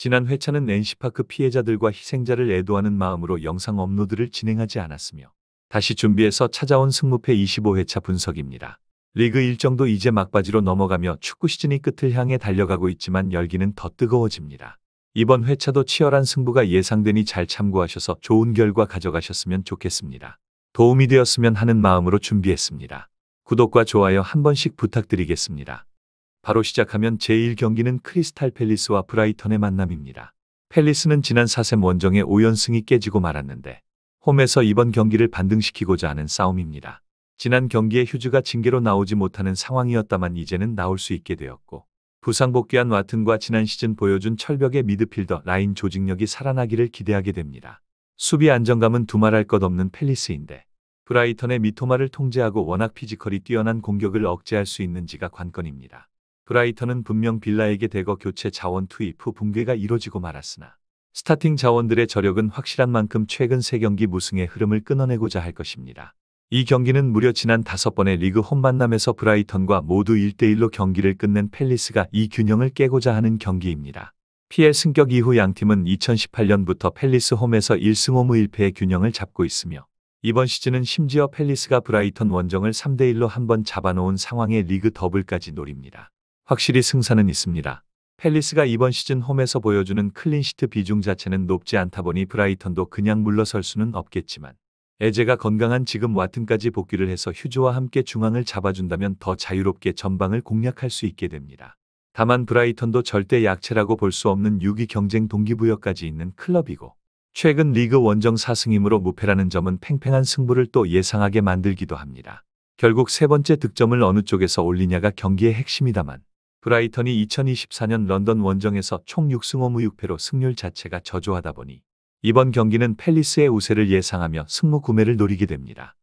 지난 회차는 NC파크 피해자들과 희생자를 애도하는 마음으로 영상 업로드를 진행하지 않았으며 다시 준비해서 찾아온 승무패 25회차 분석입니다. 리그 일정도 이제 막바지로 넘어가며 축구 시즌이 끝을 향해 달려가고 있지만 열기는 더 뜨거워집니다. 이번 회차도 치열한 승부가 예상되니 잘 참고하셔서 좋은 결과 가져가셨으면 좋겠습니다. 도움이 되었으면 하는 마음으로 준비했습니다. 구독과 좋아요 한 번씩 부탁드리겠습니다. 바로 시작하면 제1경기는 크리스탈 팰리스와 브라이턴의 만남입니다. 팰리스는 지난 4셈 원정의 5연승이 깨지고 말았는데 홈에서 이번 경기를 반등시키고자 하는 싸움입니다. 지난 경기에 휴즈가 징계로 나오지 못하는 상황이었다만 이제는 나올 수 있게 되었고 부상 복귀한 와튼과 지난 시즌 보여준 철벽의 미드필더 라인 조직력이 살아나기를 기대하게 됩니다. 수비 안정감은 두말할 것 없는 팰리스인데 브라이턴의 미토마를 통제하고 워낙 피지컬이 뛰어난 공격을 억제할 수 있는지가 관건입니다. 브라이턴은 분명 빌라에게 대거 교체 자원 투입 후 붕괴가 이뤄지고 말았으나 스타팅 자원들의 저력은 확실한 만큼 최근 3경기 무승의 흐름을 끊어내고자 할 것입니다. 이 경기는 무려 지난 5번의 리그 홈 만남에서 브라이턴과 모두 1대1로 경기를 끝낸 팰리스가 이 균형을 깨고자 하는 경기입니다. PL 승격 이후 양팀은 2018년부터 팰리스 홈에서 1승 5무 1패의 균형을 잡고 있으며 이번 시즌은 심지어 팰리스가 브라이턴 원정을 3대1로 한번 잡아놓은 상황의 리그 더블까지 노립니다. 확실히 승산은 있습니다. 팰리스가 이번 시즌 홈에서 보여주는 클린시트 비중 자체는 높지 않다 보니 브라이턴도 그냥 물러설 수는 없겠지만 에제가 건강한 지금 와튼까지 복귀를 해서 휴즈와 함께 중앙을 잡아준다면 더 자유롭게 전방을 공략할 수 있게 됩니다. 다만 브라이턴도 절대 약체라고 볼 수 없는 6위 경쟁 동기부여까지 있는 클럽이고 최근 리그 원정 4승이므로 무패라는 점은 팽팽한 승부를 또 예상하게 만들기도 합니다. 결국 세 번째 득점을 어느 쪽에서 올리냐가 경기의 핵심이다만 브라이턴이 2024년 런던 원정에서 총 6승 5무 6패로 승률 자체가 저조하다 보니 이번 경기는 팰리스의 우세를 예상하며 승무 구매를 노리게 됩니다.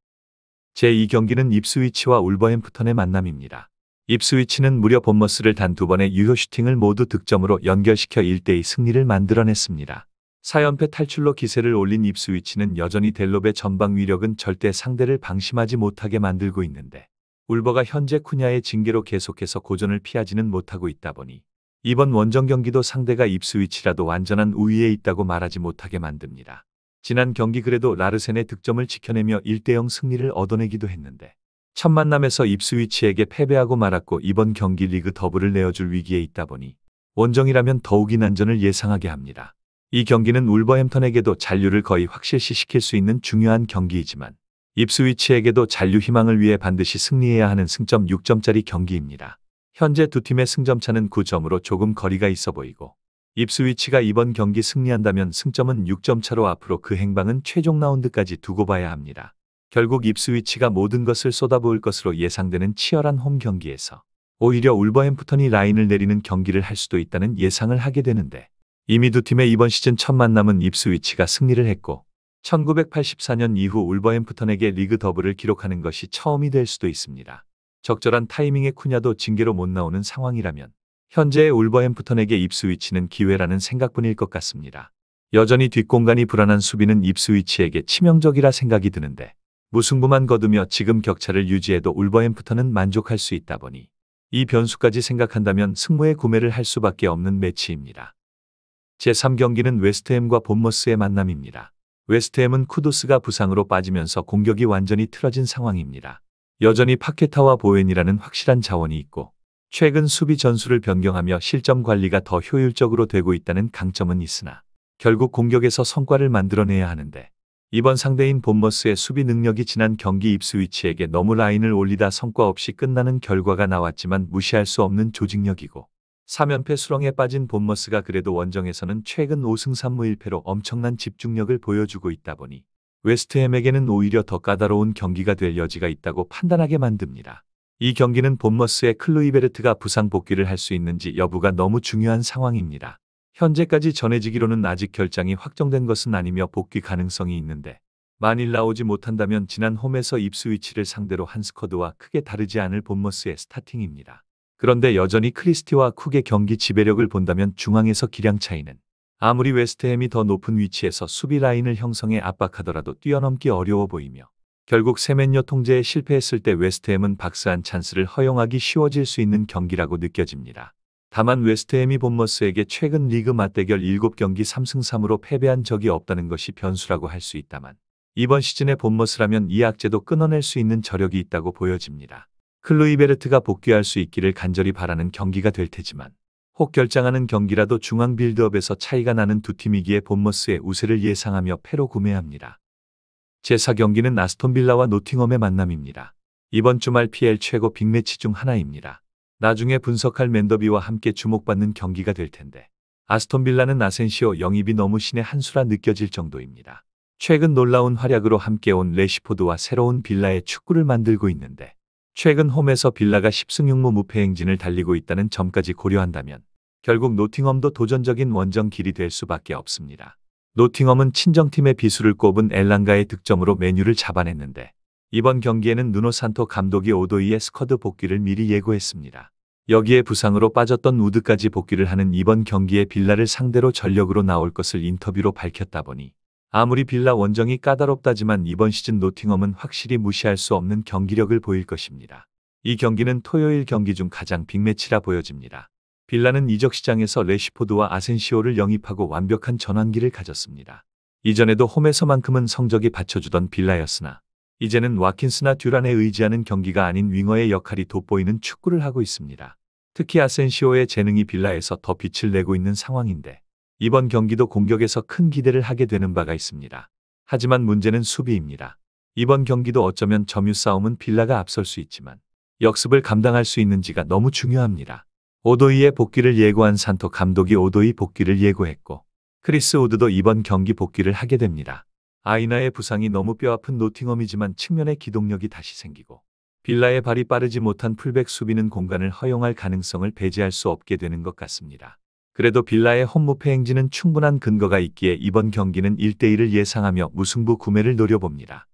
제2경기는 입스위치와 울버햄프턴의 만남입니다. 입스위치는 무려 본머스를 단 2번의 유효 슈팅을 모두 득점으로 연결시켜 1대2 승리를 만들어냈습니다. 4연패 탈출로 기세를 올린 입스위치는 여전히 델롭의 전방 위력은 절대 상대를 방심하지 못하게 만들고 있는데 울버가 현재 쿠냐의 징계로 계속해서 고전을 피하지는 못하고 있다 보니 이번 원정 경기도 상대가 입스위치라도 완전한 우위에 있다고 말하지 못하게 만듭니다. 지난 경기 그래도 라르센의 득점을 지켜내며 1대0 승리를 얻어내기도 했는데 첫 만남에서 입스위치에게 패배하고 말았고 이번 경기 리그 더블을 내어줄 위기에 있다 보니 원정이라면 더욱이 난전을 예상하게 합니다. 이 경기는 울버햄턴에게도 잔류를 거의 확실시시킬 수 있는 중요한 경기이지만 입스위치에게도 잔류 희망을 위해 반드시 승리해야 하는 승점 6점짜리 경기입니다. 현재 두 팀의 승점차는 9점으로 조금 거리가 있어 보이고 입스위치가 이번 경기 승리한다면 승점은 6점 차로 앞으로 그 행방은 최종 라운드까지 두고 봐야 합니다. 결국 입스위치가 모든 것을 쏟아부을 것으로 예상되는 치열한 홈 경기에서 오히려 울버햄프턴이 라인을 내리는 경기를 할 수도 있다는 예상을 하게 되는데 이미 두 팀의 이번 시즌 첫 만남은 입스위치가 승리를 했고 1984년 이후 울버햄프턴에게 리그 더블을 기록하는 것이 처음이 될 수도 있습니다. 적절한 타이밍에 쿠냐도 징계로 못 나오는 상황이라면 현재의 울버햄프턴에게 입스위치는 기회라는 생각뿐일 것 같습니다. 여전히 뒷공간이 불안한 수비는 입스위치에게 치명적이라 생각이 드는데 무승부만 거두며 지금 격차를 유지해도 울버햄프턴은 만족할 수 있다 보니 이 변수까지 생각한다면 승무의 구매를 할 수밖에 없는 매치입니다. 제3경기는 웨스트햄과 본머스의 만남입니다. 웨스트햄은 쿠두스가 부상으로 빠지면서 공격이 완전히 틀어진 상황입니다. 여전히 파케타와 보웬이라는 확실한 자원이 있고 최근 수비 전술을 변경하며 실점 관리가 더 효율적으로 되고 있다는 강점은 있으나 결국 공격에서 성과를 만들어내야 하는데 이번 상대인 본머스의 수비 능력이 지난 경기 입스위치에게 너무 라인을 올리다 성과 없이 끝나는 결과가 나왔지만 무시할 수 없는 조직력이고 3연패 수렁에 빠진 본머스가 그래도 원정에서는 최근 5승 3무 1패로 엄청난 집중력을 보여주고 있다 보니 웨스트햄에게는 오히려 더 까다로운 경기가 될 여지가 있다고 판단하게 만듭니다. 이 경기는 본머스의 클루이베르트가 부상 복귀를 할 수 있는지 여부가 너무 중요한 상황입니다. 현재까지 전해지기로는 아직 결장이 확정된 것은 아니며 복귀 가능성이 있는데 만일 나오지 못한다면 지난 홈에서 입스위치를 상대로 한 스쿼드와 크게 다르지 않을 본머스의 스타팅입니다. 그런데 여전히 크리스티와 쿡의 경기 지배력을 본다면 중앙에서 기량 차이는 아무리 웨스트햄이 더 높은 위치에서 수비 라인을 형성해 압박하더라도 뛰어넘기 어려워 보이며 결국 세멘요 통제에 실패했을 때 웨스트햄은 박스한 찬스를 허용하기 쉬워질 수 있는 경기라고 느껴집니다. 다만 웨스트햄이 본머스에게 최근 리그 맞대결 7경기 3승 3무로 패배한 적이 없다는 것이 변수라고 할 수 있다만 이번 시즌의 본머스라면 이 악재도 끊어낼 수 있는 저력이 있다고 보여집니다. 클루이베르트가 복귀할 수 있기를 간절히 바라는 경기가 될 테지만 혹 결장하는 경기라도 중앙 빌드업에서 차이가 나는 두 팀이기에 본머스의 우세를 예상하며 패로 구매합니다. 제4경기는 아스톤빌라와 노팅엄의 만남입니다. 이번 주말 PL 최고 빅매치 중 하나입니다. 나중에 분석할 맨더비와 함께 주목받는 경기가 될 텐데 아스톤빌라는 아센시오 영입이 너무 신의 한 수라 느껴질 정도입니다. 최근 놀라운 활약으로 함께 온 레시포드와 새로운 빌라의 축구를 만들고 있는데 최근 홈에서 빌라가 10승 6무 무패 행진을 달리고 있다는 점까지 고려한다면 결국 노팅엄도 도전적인 원정 길이 될 수밖에 없습니다. 노팅엄은 친정팀의 비수를 꼽은 엘랑가의 득점으로 메뉴를 잡아냈는데 이번 경기에는 누노 산토 감독이 오도이의 스쿼드 복귀를 미리 예고했습니다. 여기에 부상으로 빠졌던 우드까지 복귀를 하는 이번 경기에 빌라를 상대로 전력으로 나올 것을 인터뷰로 밝혔다 보니 아무리 빌라 원정이 까다롭다지만 이번 시즌 노팅엄은 확실히 무시할 수 없는 경기력을 보일 것입니다. 이 경기는 토요일 경기 중 가장 빅매치라 보여집니다. 빌라는 이적 시장에서 레시포드와 아센시오를 영입하고 완벽한 전환기를 가졌습니다. 이전에도 홈에서만큼은 성적이 받쳐주던 빌라였으나 이제는 와킨스나 듀란에 의지하는 경기가 아닌 윙어의 역할이 돋보이는 축구를 하고 있습니다. 특히 아센시오의 재능이 빌라에서 더 빛을 내고 있는 상황인데 이번 경기도 공격에서 큰 기대를 하게 되는 바가 있습니다. 하지만 문제는 수비입니다. 이번 경기도 어쩌면 점유 싸움은 빌라가 앞설 수 있지만 역습을 감당할 수 있는지가 너무 중요합니다. 오도이의 복귀를 예고한 산토 감독이 오도이 복귀를 예고했고 크리스 우드도 이번 경기 복귀를 하게 됩니다. 아이나의 부상이 너무 뼈아픈 노팅엄이지만 측면의 기동력이 다시 생기고 빌라의 발이 빠르지 못한 풀백 수비는 공간을 허용할 가능성을 배제할 수 없게 되는 것 같습니다. 그래도 빌라의 홈무패 행진은 충분한 근거가 있기에 이번 경기는 1대1을 예상하며 무승부 구매를 노려봅니다.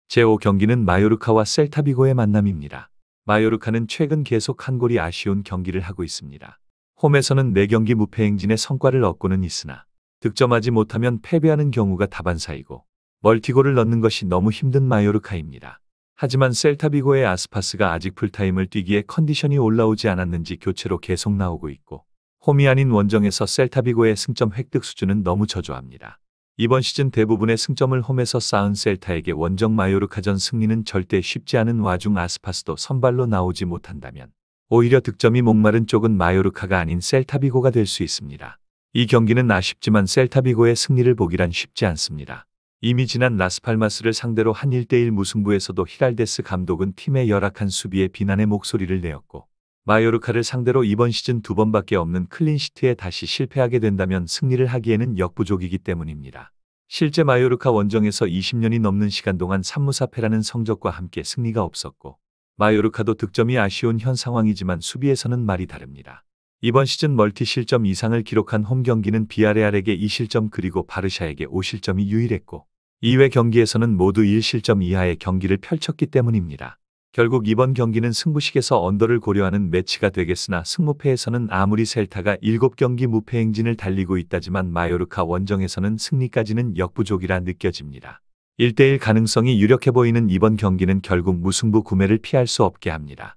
제5경기는 마요르카와 셀타비고의 만남입니다. 마요르카는 최근 계속 한 골이 아쉬운 경기를 하고 있습니다. 홈에서는 4경기 무패 행진의 성과를 얻고는 있으나 득점하지 못하면 패배하는 경우가 다반사이고 멀티골을 넣는 것이 너무 힘든 마요르카입니다. 하지만 셀타비고의 아스파스가 아직 풀타임을 뛰기에 컨디션이 올라오지 않았는지 교체로 계속 나오고 있고 홈이 아닌 원정에서 셀타비고의 승점 획득 수준은 너무 저조합니다. 이번 시즌 대부분의 승점을 홈에서 쌓은 셀타에게 원정 마요르카전 승리는 절대 쉽지 않은 와중 아스파스도 선발로 나오지 못한다면 오히려 득점이 목마른 쪽은 마요르카가 아닌 셀타비고가 될 수 있습니다. 이 경기는 아쉽지만 셀타비고의 승리를 보기란 쉽지 않습니다. 이미 지난 라스팔마스를 상대로 한 1대1 무승부에서도 히랄데스 감독은 팀의 열악한 수비에 비난의 목소리를 내었고 마요르카를 상대로 이번 시즌 2번밖에 없는 클린시트에 다시 실패하게 된다면 승리를 하기에는 역부족이기 때문입니다. 실제 마요르카 원정에서 20년이 넘는 시간 동안 3무4패라는 성적과 함께 승리가 없었고 마요르카도 득점이 아쉬운 현 상황이지만 수비에서는 말이 다릅니다. 이번 시즌 멀티 실점 이상을 기록한 홈 경기는 비아레알에게 2실점 그리고 바르샤에게 5실점이 유일했고 이외 경기에서는 모두 1실점 이하의 경기를 펼쳤기 때문입니다. 결국 이번 경기는 승부식에서 언더를 고려하는 매치가 되겠으나 승무패에서는 아무리 셀타가 7경기 무패 행진을 달리고 있다지만 마요르카 원정에서는 승리까지는 역부족이라 느껴집니다. 1대1 가능성이 유력해 보이는 이번 경기는 결국 무승부 구매를 피할 수 없게 합니다.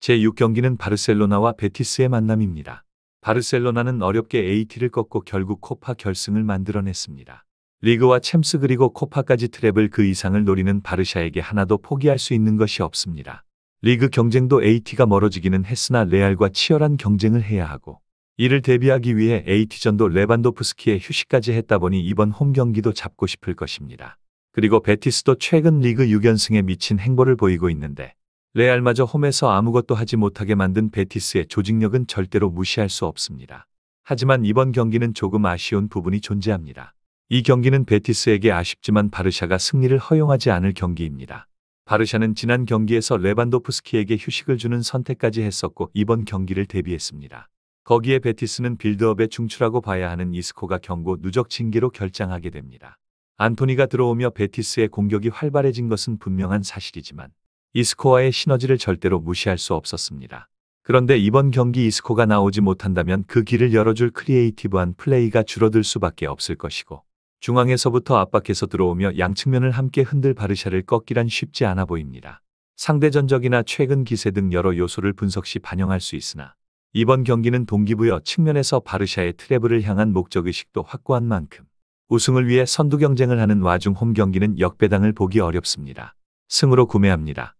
제6경기는 바르셀로나와 베티스의 만남입니다. 바르셀로나는 어렵게 AT를 꺾고 결국 코파 결승을 만들어냈습니다. 리그와 챔스 그리고 코파까지 트래블 그 이상을 노리는 바르샤에게 하나도 포기할 수 있는 것이 없습니다. 리그 경쟁도 AT가 멀어지기는 했으나 레알과 치열한 경쟁을 해야 하고 이를 대비하기 위해 AT전도 레반도프스키의 휴식까지 했다 보니 이번 홈 경기도 잡고 싶을 것입니다. 그리고 베티스도 최근 리그 6연승에 미친 행보를 보이고 있는데 레알마저 홈에서 아무것도 하지 못하게 만든 베티스의 조직력은 절대로 무시할 수 없습니다. 하지만 이번 경기는 조금 아쉬운 부분이 존재합니다. 이 경기는 베티스에게 아쉽지만 바르샤가 승리를 허용하지 않을 경기입니다. 바르샤는 지난 경기에서 레반도프스키에게 휴식을 주는 선택까지 했었고 이번 경기를 대비했습니다. 거기에 베티스는 빌드업에 중출하고 봐야 하는 이스코가 경고 누적 징계로 결장하게 됩니다. 안토니가 들어오며 베티스의 공격이 활발해진 것은 분명한 사실이지만 이스코와의 시너지를 절대로 무시할 수 없었습니다. 그런데 이번 경기 이스코가 나오지 못한다면 그 길을 열어줄 크리에이티브한 플레이가 줄어들 수밖에 없을 것이고 중앙에서부터 압박해서 들어오며 양측면을 함께 흔들 바르샤를 꺾기란 쉽지 않아 보입니다. 상대 전적이나 최근 기세 등 여러 요소를 분석 시 반영할 수 있으나 이번 경기는 동기부여 측면에서 바르샤의 트래블을 향한 목적의식도 확고한 만큼 우승을 위해 선두 경쟁을 하는 와중 홈 경기는 역배당을 보기 어렵습니다. 승으로 구매합니다.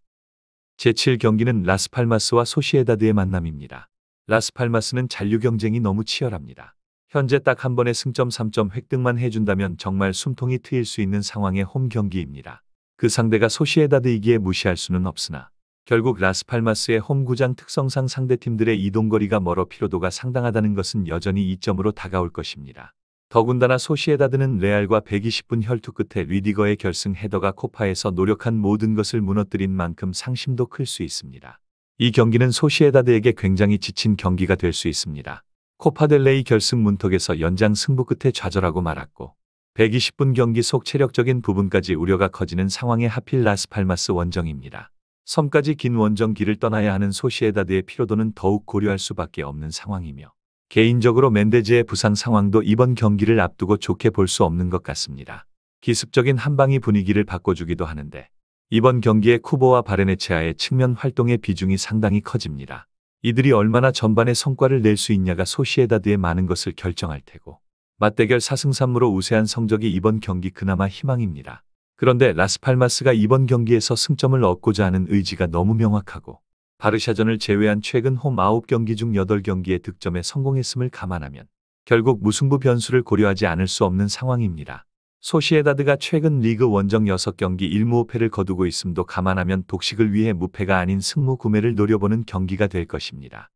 제7경기는 라스팔마스와 소시에다드의 만남입니다. 라스팔마스는 잔류 경쟁이 너무 치열합니다. 현재 딱 한 번의 승점 3점 획득만 해준다면 정말 숨통이 트일 수 있는 상황의 홈 경기입니다. 그 상대가 소시에다드이기에 무시할 수는 없으나 결국 라스팔마스의 홈구장 특성상 상대팀들의 이동거리가 멀어 피로도가 상당하다는 것은 여전히 이점으로 다가올 것입니다. 더군다나 소시에다드는 레알과 120분 혈투 끝에 리디거의 결승 헤더가 코파에서 노력한 모든 것을 무너뜨린 만큼 상심도 클 수 있습니다. 이 경기는 소시에다드에게 굉장히 지친 경기가 될 수 있습니다. 코파델레이 결승 문턱에서 연장 승부 끝에 좌절하고 말았고 120분 경기 속 체력적인 부분까지 우려가 커지는 상황에 하필 라스팔마스 원정입니다. 섬까지 긴 원정 길을 떠나야 하는 소시에다드의 피로도는 더욱 고려할 수밖에 없는 상황이며 개인적으로 멘데즈의 부상 상황도 이번 경기를 앞두고 좋게 볼 수 없는 것 같습니다. 기습적인 한 방이 분위기를 바꿔주기도 하는데 이번 경기에 쿠보와 바레네체아의 측면 활동의 비중이 상당히 커집니다. 이들이 얼마나 전반에 성과를 낼 수 있냐가 소시에다드의 많은 것을 결정할 테고 맞대결 4승 3무로 우세한 성적이 이번 경기 그나마 희망입니다. 그런데 라스팔마스가 이번 경기에서 승점을 얻고자 하는 의지가 너무 명확하고 바르샤전을 제외한 최근 홈 9경기 중 8경기의 득점에 성공했음을 감안하면 결국 무승부 변수를 고려하지 않을 수 없는 상황입니다. 소시에다드가 최근 리그 원정 6경기 1무호패를 거두고 있음도 감안하면 독식을 위해 무패가 아닌 승무 구매를 노려보는 경기가 될 것입니다.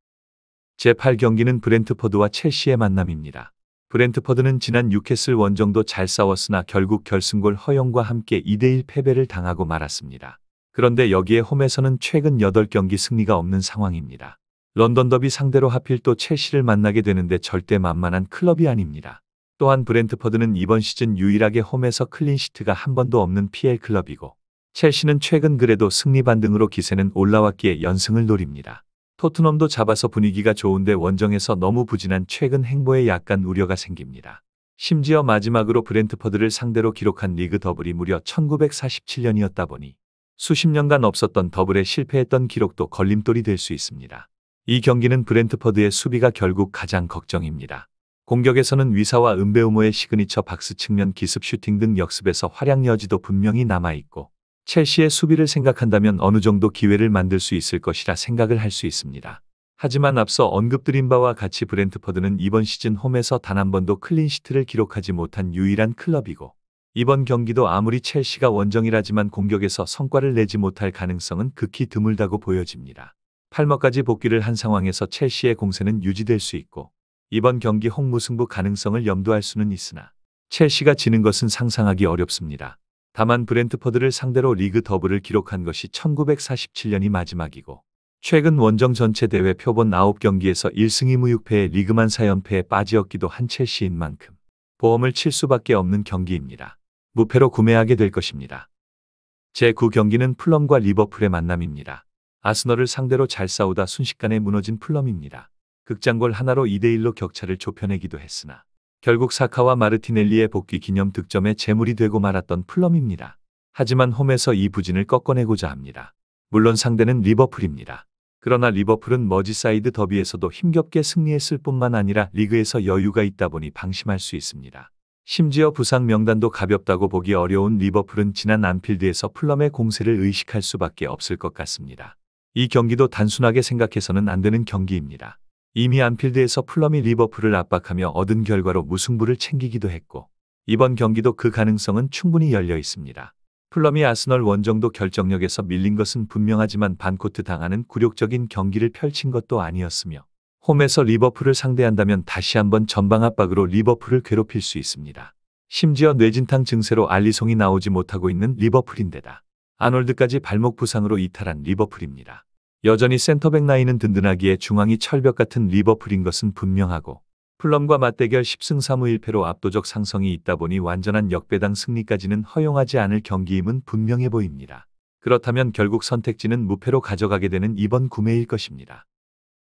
제8경기는 브렌트퍼드와 첼시의 만남입니다. 브렌트퍼드는 지난 뉴캐슬 원정도 잘 싸웠으나 결국 결승골 허용과 함께 2대1 패배를 당하고 말았습니다. 그런데 여기에 홈에서는 최근 8경기 승리가 없는 상황입니다. 런던 더비 상대로 하필 또 첼시를 만나게 되는데 절대 만만한 클럽이 아닙니다. 또한 브렌트퍼드는 이번 시즌 유일하게 홈에서 클린시트가 한 번도 없는 PL 클럽이고 첼시는 최근 그래도 승리 반등으로 기세는 올라왔기에 연승을 노립니다. 토트넘도 잡아서 분위기가 좋은데 원정에서 너무 부진한 최근 행보에 약간 우려가 생깁니다. 심지어 마지막으로 브렌트퍼드를 상대로 기록한 리그 더블이 무려 1947년이었다 보니 수십 년간 없었던 더블에 실패했던 기록도 걸림돌이 될 수 있습니다. 이 경기는 브렌트퍼드의 수비가 결국 가장 걱정입니다. 공격에서는 위사와 은베우모의 시그니처 박스 측면 기습 슈팅 등 역습에서 활약 여지도 분명히 남아있고 첼시의 수비를 생각한다면 어느 정도 기회를 만들 수 있을 것이라 생각을 할 수 있습니다. 하지만 앞서 언급드린 바와 같이 브렌트퍼드는 이번 시즌 홈에서 단 한 번도 클린시트를 기록하지 못한 유일한 클럽이고 이번 경기도 아무리 첼시가 원정이라지만 공격에서 성과를 내지 못할 가능성은 극히 드물다고 보여집니다. 팔머까지 복귀를 한 상황에서 첼시의 공세는 유지될 수 있고 이번 경기 홍무승부 가능성을 염두할 수는 있으나 첼시가 지는 것은 상상하기 어렵습니다. 다만 브렌트퍼드를 상대로 리그 더블을 기록한 것이 1947년이 마지막이고 최근 원정 전체 대회 표본 9경기에서 1승 2무 6패의 리그만 4연패에 빠지었기도 한 첼시인 만큼 보험을 칠 수밖에 없는 경기입니다. 무패로 구매하게 될 것입니다. 제9경기는 풀럼과 리버풀의 만남입니다. 아스널을 상대로 잘 싸우다 순식간에 무너진 풀럼입니다. 극장골 하나로 2대1로 격차를 좁혀내기도 했으나 결국 사카와 마르티넬리의 복귀 기념 득점에 재물이 되고 말았던 풀럼입니다. 하지만 홈에서 이 부진을 꺾어내고자 합니다. 물론 상대는 리버풀입니다. 그러나 리버풀은 머지사이드 더비에서도 힘겹게 승리했을 뿐만 아니라 리그에서 여유가 있다 보니 방심할 수 있습니다. 심지어 부상 명단도 가볍다고 보기 어려운 리버풀은 지난 안필드에서 풀럼의 공세를 의식할 수밖에 없을 것 같습니다. 이 경기도 단순하게 생각해서는 안 되는 경기입니다. 이미 안필드에서 풀럼이 리버풀을 압박하며 얻은 결과로 무승부를 챙기기도 했고 이번 경기도 그 가능성은 충분히 열려 있습니다. 풀럼이 아스널 원정도 결정력에서 밀린 것은 분명하지만 반코트 당하는 굴욕적인 경기를 펼친 것도 아니었으며 홈에서 리버풀을 상대한다면 다시 한번 전방 압박으로 리버풀을 괴롭힐 수 있습니다. 심지어 뇌진탕 증세로 알리송이 나오지 못하고 있는 리버풀인데다 아놀드까지 발목 부상으로 이탈한 리버풀입니다. 여전히 센터백 라인은 든든하기에 중앙이 철벽 같은 리버풀인 것은 분명하고 풀럼과 맞대결 10승 3무 1패로 압도적 상성이 있다 보니 완전한 역배당 승리까지는 허용하지 않을 경기임은 분명해 보입니다. 그렇다면 결국 선택지는 무패로 가져가게 되는 이번 구매일 것입니다.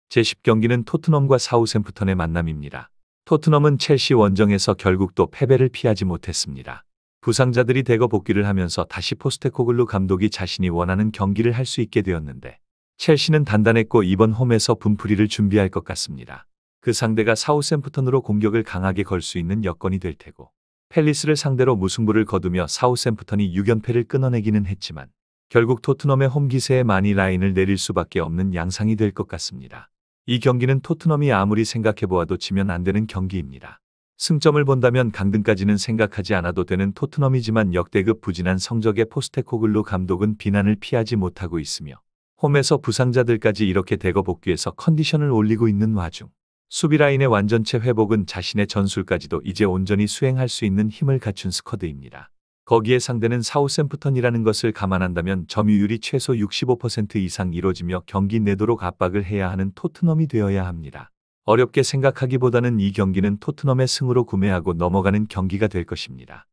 제10경기는 토트넘과 사우샘프턴의 만남입니다. 토트넘은 첼시 원정에서 결국 또 패배를 피하지 못했습니다. 부상자들이 대거 복귀를 하면서 다시 포스테코글루 감독이 자신이 원하는 경기를 할 수 있게 되었는데 첼시는 단단했고 이번 홈에서 분풀이를 준비할 것 같습니다. 그 상대가 사우샘프턴으로 공격을 강하게 걸 수 있는 여건이 될 테고 팰리스를 상대로 무승부를 거두며 사우샘프턴이 6연패를 끊어내기는 했지만 결국 토트넘의 홈 기세에 많이 라인을 내릴 수밖에 없는 양상이 될 것 같습니다. 이 경기는 토트넘이 아무리 생각해보아도 지면 안 되는 경기입니다. 승점을 본다면 강등까지는 생각하지 않아도 되는 토트넘이지만 역대급 부진한 성적의 포스테코글루 감독은 비난을 피하지 못하고 있으며 홈에서 부상자들까지 이렇게 대거 복귀해서 컨디션을 올리고 있는 와중 수비 라인의 완전체 회복은 자신의 전술까지도 이제 온전히 수행할 수 있는 힘을 갖춘 스쿼드입니다. 거기에 상대는 사우샘프턴이라는 것을 감안한다면 점유율이 최소 65% 이상 이뤄지며 경기 내도록 압박을 해야 하는 토트넘이 되어야 합니다. 어렵게 생각하기보다는 이 경기는 토트넘의 승으로 구매하고 넘어가는 경기가 될 것입니다.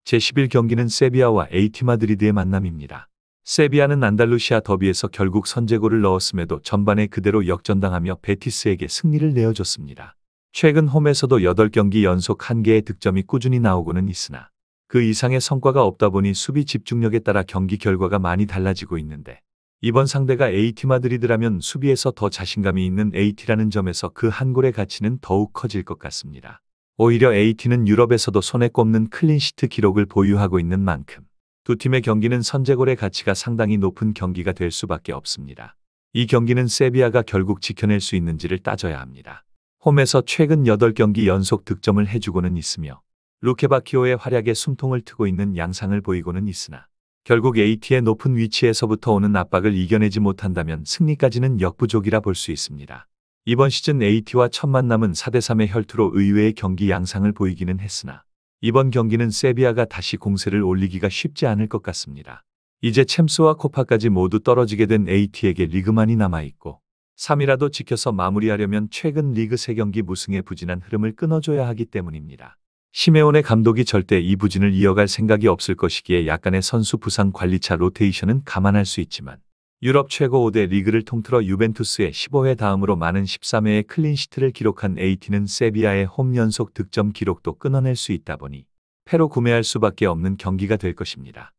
제11경기는 세비야와 AT 마드리드의 만남입니다. 세비야는 안달루시아 더비에서 결국 선제골을 넣었음에도 전반에 그대로 역전당하며 베티스에게 승리를 내어줬습니다. 최근 홈에서도 8경기 연속 1개의 득점이 꾸준히 나오고는 있으나 그 이상의 성과가 없다 보니 수비 집중력에 따라 경기 결과가 많이 달라지고 있는데 이번 상대가 AT 마드리드라면 수비에서 더 자신감이 있는 AT라는 점에서 그 한 골의 가치는 더욱 커질 것 같습니다. 오히려 AT는 유럽에서도 손에 꼽는 클린시트 기록을 보유하고 있는 만큼 두 팀의 경기는 선제골의 가치가 상당히 높은 경기가 될 수밖에 없습니다. 이 경기는 세비야가 결국 지켜낼 수 있는지를 따져야 합니다. 홈에서 최근 8경기 연속 득점을 해주고는 있으며 루케바키오의 활약에 숨통을 트고 있는 양상을 보이고는 있으나 결국 AT의 높은 위치에서부터 오는 압박을 이겨내지 못한다면 승리까지는 역부족이라 볼 수 있습니다. 이번 시즌 AT와 첫 만남은 4대3의 혈투로 의외의 경기 양상을 보이기는 했으나 이번 경기는 세비야가 다시 공세를 올리기가 쉽지 않을 것 같습니다. 이제 챔스와 코파까지 모두 떨어지게 된 AT에게 리그만이 남아있고 3위라도 지켜서 마무리하려면 최근 리그 3경기 무승의 부진한 흐름을 끊어줘야 하기 때문입니다. 시메오네 감독이 절대 이 부진을 이어갈 생각이 없을 것이기에 약간의 선수 부상 관리차 로테이션은 감안할 수 있지만 유럽 최고 5대 리그를 통틀어 유벤투스의 15회 다음으로 많은 13회의 클린시트를 기록한 AT는 세비야의 홈 연속 득점 기록도 끊어낼 수 있다 보니 패로 구매할 수밖에 없는 경기가 될 것입니다.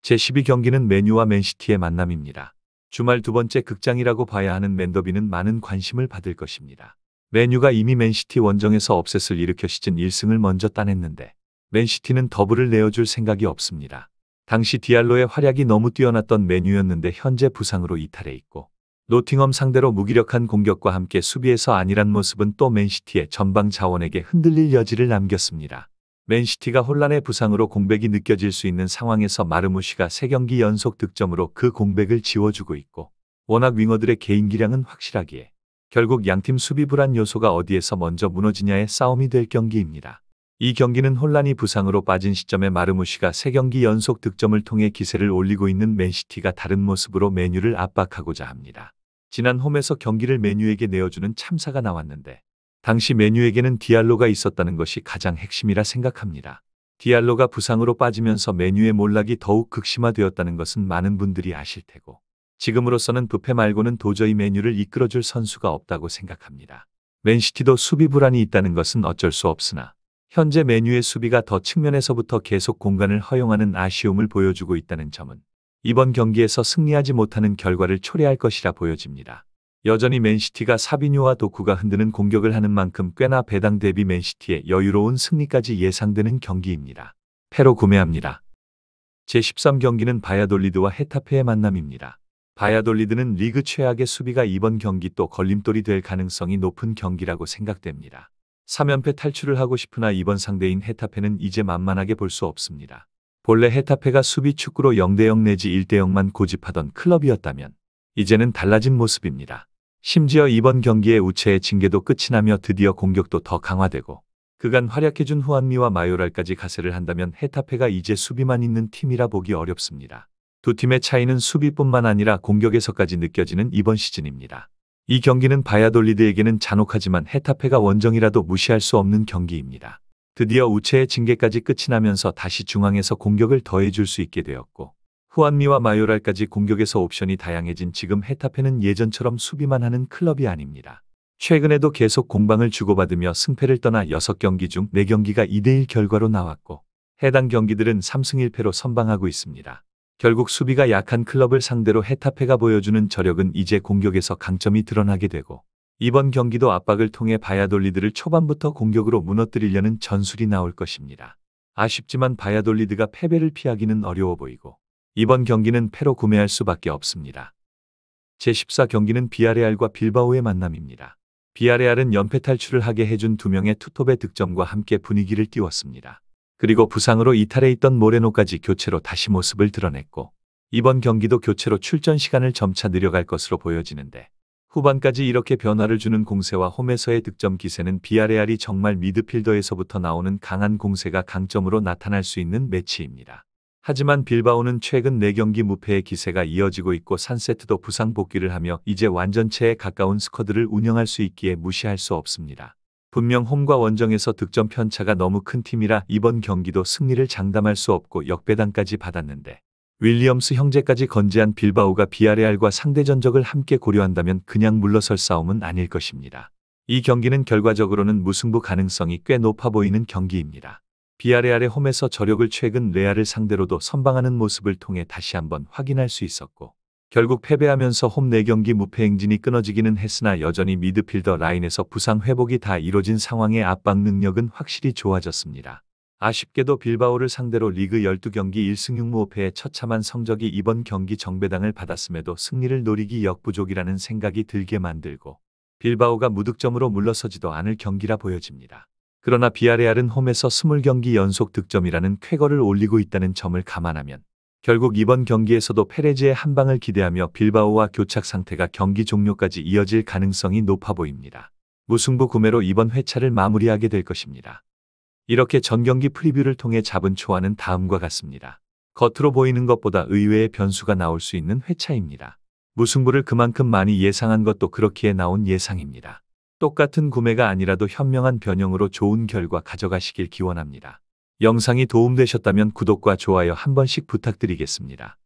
제12경기는 맨유와 맨시티의 만남입니다. 주말 두 번째 극장이라고 봐야 하는 맨더비는 많은 관심을 받을 것입니다. 맨유가 이미 맨시티 원정에서 업셋을 일으켜 시즌 1승을 먼저 따냈는데 맨시티는 더블을 내어줄 생각이 없습니다. 당시 디알로의 활약이 너무 뛰어났던 맨유였는데 현재 부상으로 이탈해 있고 노팅엄 상대로 무기력한 공격과 함께 수비에서 안일한 모습은 또 맨시티의 전방 자원에게 흔들릴 여지를 남겼습니다. 맨시티가 혼란의 부상으로 공백이 느껴질 수 있는 상황에서 마르무시가 3경기 연속 득점으로 그 공백을 지워주고 있고 워낙 윙어들의 개인 기량은 확실하기에 결국 양팀 수비 불안 요소가 어디에서 먼저 무너지냐의 싸움이 될 경기입니다. 이 경기는 혼란이 부상으로 빠진 시점에 마르무시가 3경기 연속 득점을 통해 기세를 올리고 있는 맨시티가 다른 모습으로 맨유를 압박하고자 합니다. 지난 홈에서 경기를 맨유에게 내어주는 참사가 나왔는데 당시 맨유에게는 디알로가 있었다는 것이 가장 핵심이라 생각합니다. 디알로가 부상으로 빠지면서 맨유의 몰락이 더욱 극심화되었다는 것은 많은 분들이 아실 테고 지금으로서는 부패 말고는 도저히 맨유를 이끌어줄 선수가 없다고 생각합니다. 맨시티도 수비 불안이 있다는 것은 어쩔 수 없으나 현재 맨유의 수비가 더 측면에서부터 계속 공간을 허용하는 아쉬움을 보여주고 있다는 점은 이번 경기에서 승리하지 못하는 결과를 초래할 것이라 보여집니다. 여전히 맨시티가 사비뉴와 도쿠가 흔드는 공격을 하는 만큼 꽤나 배당 대비 맨시티의 여유로운 승리까지 예상되는 경기입니다. 패로 구매합니다. 제13경기는 바야돌리드와 헤타페의 만남입니다. 바야돌리드는 리그 최악의 수비가 이번 경기 또 걸림돌이 될 가능성이 높은 경기라고 생각됩니다. 3연패 탈출을 하고 싶으나 이번 상대인 헤타페는 이제 만만하게 볼 수 없습니다. 본래 헤타페가 수비 축구로 0대0 내지 1대0만 고집하던 클럽이었다면 이제는 달라진 모습입니다. 심지어 이번 경기의 우체의 징계도 끝이 나며 드디어 공격도 더 강화되고 그간 활약해준 후안미와 마요랄까지 가세를 한다면 헤타페가 이제 수비만 있는 팀이라 보기 어렵습니다. 두 팀의 차이는 수비뿐만 아니라 공격에서까지 느껴지는 이번 시즌입니다. 이 경기는 바야돌리드에게는 잔혹하지만 헤타페가 원정이라도 무시할 수 없는 경기입니다. 드디어 우체의 징계까지 끝이 나면서 다시 중앙에서 공격을 더해줄 수 있게 되었고 후안미와 마요랄까지 공격에서 옵션이 다양해진 지금 헤타페는 예전처럼 수비만 하는 클럽이 아닙니다. 최근에도 계속 공방을 주고받으며 승패를 떠나 6경기 중 4경기가 2대1 결과로 나왔고 해당 경기들은 3승 1패로 선방하고 있습니다. 결국 수비가 약한 클럽을 상대로 헤타페가 보여주는 저력은 이제 공격에서 강점이 드러나게 되고 이번 경기도 압박을 통해 바야돌리드를 초반부터 공격으로 무너뜨리려는 전술이 나올 것입니다. 아쉽지만 바야돌리드가 패배를 피하기는 어려워 보이고 이번 경기는 패로 구매할 수밖에 없습니다. 제14경기는 비아레알과 빌바오의 만남입니다. 비아레알은 연패 탈출을 하게 해준 두 명의 투톱의 득점과 함께 분위기를 띄웠습니다. 그리고 부상으로 이탈해 있던 모레노까지 교체로 다시 모습을 드러냈고 이번 경기도 교체로 출전 시간을 점차 늘려갈 것으로 보여지는데 후반까지 이렇게 변화를 주는 공세와 홈에서의 득점 기세는 비아레알이 정말 미드필더에서부터 나오는 강한 공세가 강점으로 나타날 수 있는 매치입니다. 하지만 빌바오는 최근 4경기 무패의 기세가 이어지고 있고 산세트도 부상 복귀를 하며 이제 완전체에 가까운 스쿼드를 운영할 수 있기에 무시할 수 없습니다. 분명 홈과 원정에서 득점 편차가 너무 큰 팀이라 이번 경기도 승리를 장담할 수 없고 역배당까지 받았는데 윌리엄스 형제까지 건재한 빌바오가 비아레알과 상대 전적을 함께 고려한다면 그냥 물러설 싸움은 아닐 것입니다. 이 경기는 결과적으로는 무승부 가능성이 꽤 높아 보이는 경기입니다. 비아레알의 홈에서 저력을 최근 레알을 상대로도 선방하는 모습을 통해 다시 한번 확인할 수 있었고 결국 패배하면서 홈 4경기 무패 행진이 끊어지기는 했으나 여전히 미드필더 라인에서 부상 회복이 다 이뤄진 상황의 압박 능력은 확실히 좋아졌습니다. 아쉽게도 빌바오를 상대로 리그 12경기 1승 6무 5패의 처참한 성적이 이번 경기 정배당을 받았음에도 승리를 노리기 역부족이라는 생각이 들게 만들고 빌바오가 무득점으로 물러서지도 않을 경기라 보여집니다. 그러나 비아레알은 홈에서 20경기 연속 득점이라는 쾌거를 올리고 있다는 점을 감안하면 결국 이번 경기에서도 페레즈의 한 방을 기대하며 빌바오와 교착 상태가 경기 종료까지 이어질 가능성이 높아 보입니다. 무승부 구매로 이번 회차를 마무리하게 될 것입니다. 이렇게 전경기 프리뷰를 통해 잡은 초안은 다음과 같습니다. 겉으로 보이는 것보다 의외의 변수가 나올 수 있는 회차입니다. 무승부를 그만큼 많이 예상한 것도 그렇기에 나온 예상입니다. 똑같은 구매가 아니라도 현명한 변형으로 좋은 결과 가져가시길 기원합니다. 영상이 도움되셨다면 구독과 좋아요 한 번씩 부탁드리겠습니다.